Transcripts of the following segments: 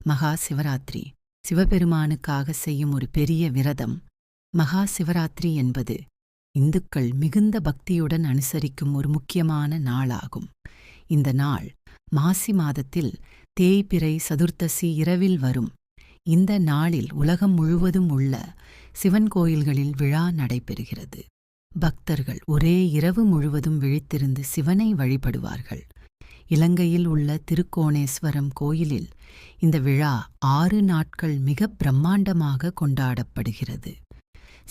மகா சிவராத்திரி சிவபெருமானுக்காக செய்யும் ஒரு பெரிய விரதம். மகா சிவராத்திரி என்பது இந்துக்கள் மிகுந்த பக்தியுடன் அனுசரிக்கும் ஒரு முக்கியமான நாளாகும். இந்த நாள் மாசி மாதத்தில் தேய்பிறை சதுர்த்தசி இரவில் வரும். இந்த நாளில் உலகம் முழுவதும் உள்ள சிவன் கோயில்களில் விழா நடைபெறுகிறது. பக்தர்கள் ஒரே இரவு முழுவதும் விழித்திருந்து சிவனை வழிபடுவார்கள். இலங்கையில் உள்ள திருக்கோணேஸ்வரம் கோயிலில் இந்த விழா 6 நாட்கள் மிக பிரம்மாண்டமாக கொண்டாடப்படுகிறது.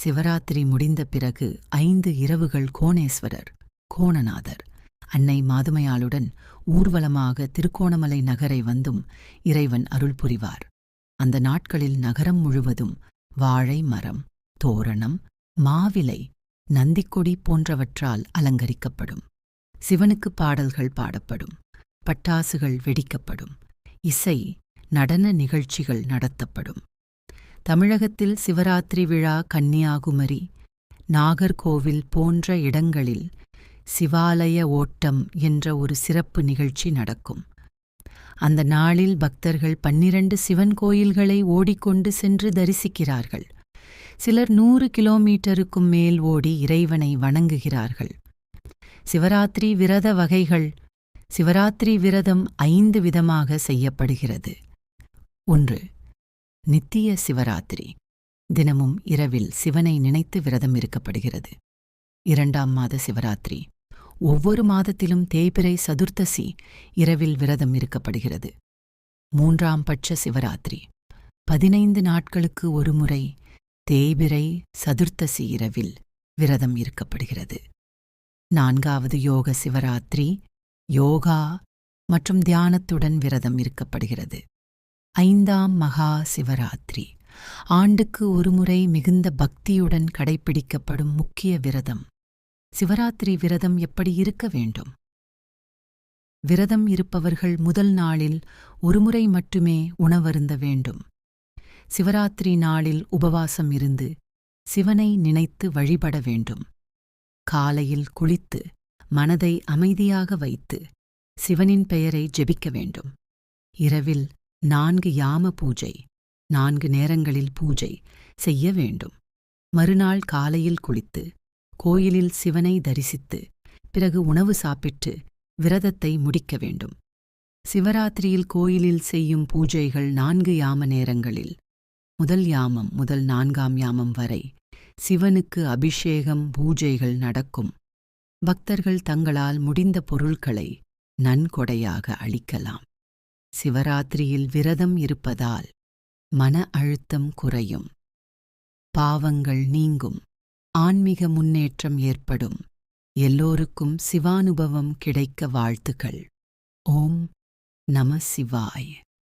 சிவராத்திரி முடிந்த பிறகு 5 இரவுகள் கோணேஸ்வரர், கோணநாதர், அன்னை மாதுமையாளுடன் ஊர்வலமாக திருக்கோணமலை நகரை வந்தும் இறைவன் அருள் புரிவார். அந்த நாட்களில் நகரம் முழுவதும் வாழை மரம், தோரணம், மாவிலை, நந்திக்கொடி போன்றவற்றால் அலங்கரிக்கப்படும். சிவனுக்கு பாடல்கள் பாடப்படும், பட்டாசுகள் வெடிக்கப்படும், இசை நடன நிகழ்ச்சிகள் நடத்தப்படும். தமிழகத்தில் சிவராத்திரி விழா கன்னியாகுமரி, நாகர்கோவில் போன்ற இடங்களில் சிவாலய ஓட்டம் என்ற ஒரு சிறப்பு நிகழ்ச்சி நடக்கும். அந்த நாளில் பக்தர்கள் 12 சிவன் கோயில்களை ஓடிக்கொண்டு சென்று தரிசிக்கிறார்கள். சிலர் 100 கிலோமீட்டருக்கும் மேல் ஓடி இறைவனை வணங்குகிறார்கள். சிவராத்திரி விரத வகைகள். சிவராத்திரி விரதம் 5 விதமாக செய்யப்படுகிறது. 1. நித்திய சிவராத்திரி. தினமும் இரவில் சிவனை நினைத்து விரதம் இருக்கப்படுகிறது. 2ஆம் மாத சிவராத்திரி. ஒவ்வொரு மாதத்திலும் தேய்பிறை சதுர்த்தசி இரவில் விரதம் இருக்கப்படுகிறது. 3ஆம் பட்ச சிவராத்திரி. 15 நாட்களுக்கு ஒருமுறை தேய்பிறை சதுர்த்தசி இரவில் விரதம் இருக்கப்படுகிறது. 4வது யோக சிவராத்திரி. யோகா மற்றும் தியானத்துடன் விரதம் இருக்கப்படுகிறது. 5ஆம் மகா சிவராத்திரி. ஆண்டுக்கு ஒருமுறை மிகுந்த பக்தியுடன் கடைப்பிடிக்கப்படும் முக்கிய விரதம். சிவராத்திரி விரதம் எப்படி இருக்க வேண்டும்? விரதம் இருப்பவர்கள் முதல் நாளில் ஒருமுறை மட்டுமே உணவருந்த வேண்டும். சிவராத்திரி நாளில் உபவாசம் இருந்து சிவனை நினைத்து வழிபட வேண்டும். காலையில் குளித்து மனதை அமைதியாக வைத்து சிவனின் பெயரை ஜெபிக்க வேண்டும். இரவில் 4 யாம பூஜை, 4 நேரங்களில் பூஜை செய்ய வேண்டும். மறுநாள் காலையில் குளித்து கோயிலில் சிவனை தரிசித்து பிறகு உணவு சாப்பிட்டு விரதத்தை முடிக்க வேண்டும். சிவராத்திரியில் கோயிலில் செய்யும் பூஜைகள் 4 யாம நேரங்களில் முதல் யாமம் முதல் 4ஆம் யாமம் வரை சிவனுக்கு அபிஷேகம் பூஜைகள் நடக்கும். பக்தர்கள் தங்களால் முடிந்த பொருட்களை நன்கொடையாக அளிக்கலாம். சிவராத்திரியில் விரதம் இருப்பதால் மன அழுத்தம் குறையும், பாவங்கள் நீங்கும், ஆன்மீக முன்னேற்றம் ஏற்படும். எல்லோருக்கும் சிவானுபவம் கிடைக்க வாழ்த்துக்கள். ஓம் நம சிவாய.